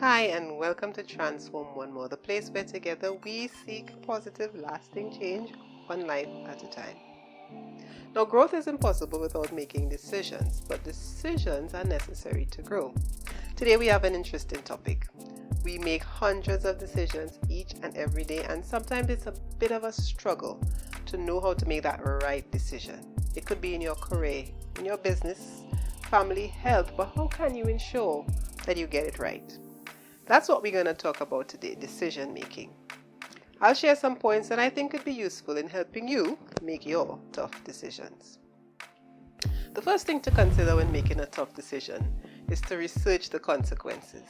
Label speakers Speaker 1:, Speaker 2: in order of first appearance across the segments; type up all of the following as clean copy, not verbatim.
Speaker 1: Hi, and welcome to Transform One More, the place where together we seek positive, lasting change, one life at a time. Now, growth is impossible without making decisions, but decisions are necessary to grow. Today, we have an interesting topic. We make hundreds of decisions each and every day, and sometimes it's a bit of a struggle to know how to make that right decision. It could be in your career, in your business, family, health, but how can you ensure that you get it right? That's what we're going to talk about today, decision making. I'll share some points that I think could be useful in helping you make your tough decisions. The first thing to consider when making a tough decision is to research the consequences.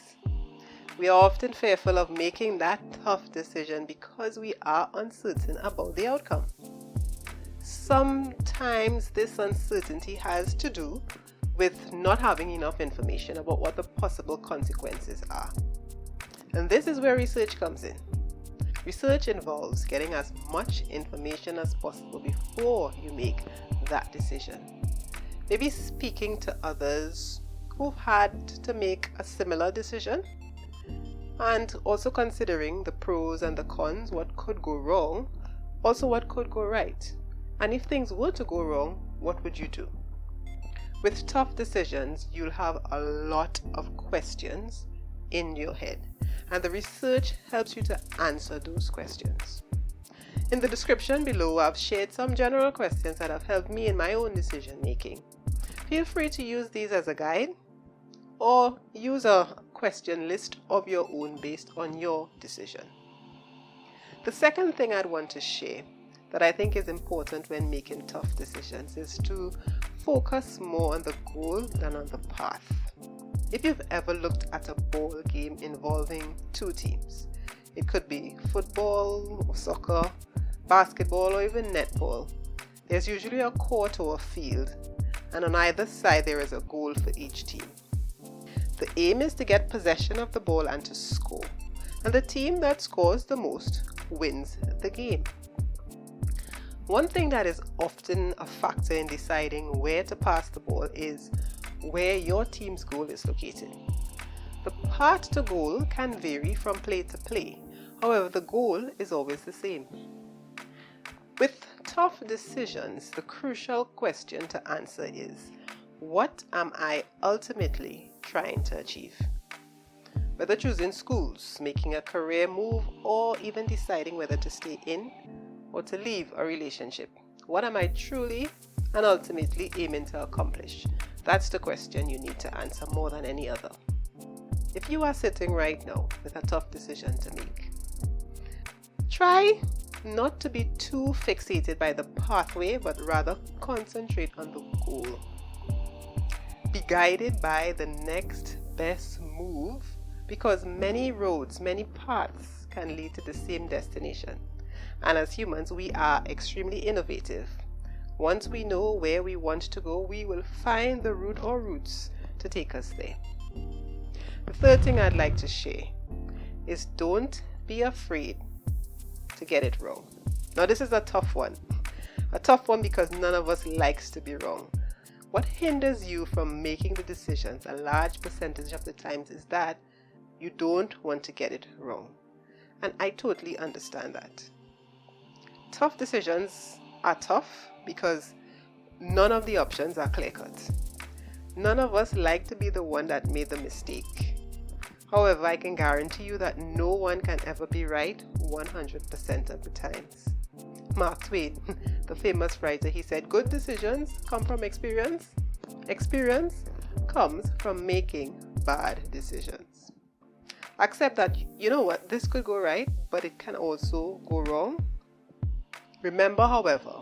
Speaker 1: We are often fearful of making that tough decision because we are uncertain about the outcome. Sometimes this uncertainty has to do with not having enough information about what the possible consequences are. And this is where research comes in. Research involves getting as much information as possible before you make that decision. Maybe speaking to others who've had to make a similar decision, and also considering the pros and the cons, what could go wrong, also what could go right. And if things were to go wrong, what would you do? With tough decisions, you'll have a lot of questions in your head, and the research helps you to answer those questions. In the description below, I've shared some general questions that have helped me in my own decision making. Feel free to use these as a guide or use a question list of your own based on your decision. The second thing I'd want to share that I think is important when making tough decisions is to focus more on the goal than on the path. If you've ever looked at a ball game involving two teams, it could be football or soccer, basketball, or even netball. There's usually a court or a field, and on either side there is a goal for each team. The aim is to get possession of the ball and to score, and the team that scores the most wins the game. One thing that is often a factor in deciding where to pass the ball is where your team's goal is located. The path to goal can vary from play to play. However, the goal is always the same. With tough decisions, the crucial question to answer is, what am I ultimately trying to achieve? Whether choosing schools, making a career move, or even deciding whether to stay in or to leave a relationship, what am I truly and ultimately aiming to accomplish? That's the question you need to answer more than any other. If you are sitting right now with a tough decision to make, try not to be too fixated by the pathway, but rather concentrate on the goal. Be guided by the next best move, because many roads, many paths can lead to the same destination. And as humans, we are extremely innovative. Once we know where we want to go, we will find the route or routes to take us there. The third thing I'd like to share is don't be afraid to get it wrong. Now, this is a tough one. A tough one because none of us likes to be wrong. What hinders you from making the decisions a large percentage of the times is that you don't want to get it wrong. And I totally understand that. Tough decisions are tough because none of the options are clear-cut. None of us like to be the one that made the mistake. However, I can guarantee you that no one can ever be right 100% of the times. Mark Twain, the famous writer, he said, good decisions come from experience. Experience comes from making bad decisions. Accept that, you know what, this could go right, but it can also go wrong. Remember, however,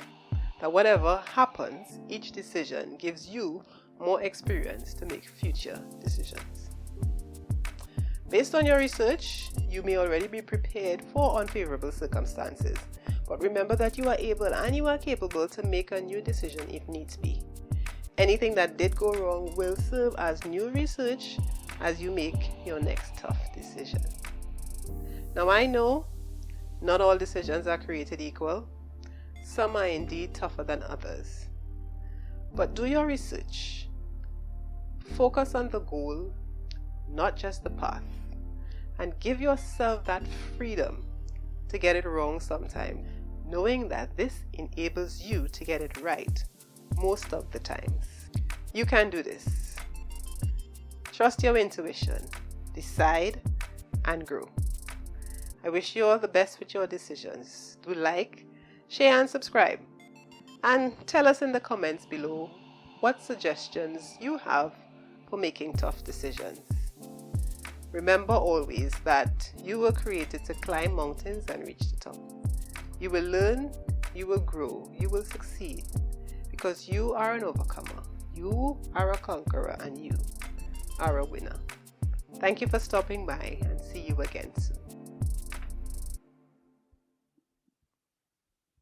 Speaker 1: that whatever happens, each decision gives you more experience to make future decisions. Based on your research, you may already be prepared for unfavorable circumstances, but remember that you are able and you are capable to make a new decision if needs be. Anything that did go wrong will serve as new research as you make your next tough decision. Now, I know not all decisions are created equal. Some are indeed tougher than others. But do your research. Focus on the goal, not just the path. and give yourself that freedom to get it wrong sometimes, knowing that this enables you to get it right most of the times. You can do this. Trust your intuition, decide, and grow. I wish you all the best with your decisions. Do like, share, and subscribe. And tell us in the comments below what suggestions you have for making tough decisions. Remember always that you were created to climb mountains and reach the top. You will learn, you will grow, you will succeed, because you are an overcomer. You are a conqueror, and you are a winner. Thank you for stopping by, and see you again soon.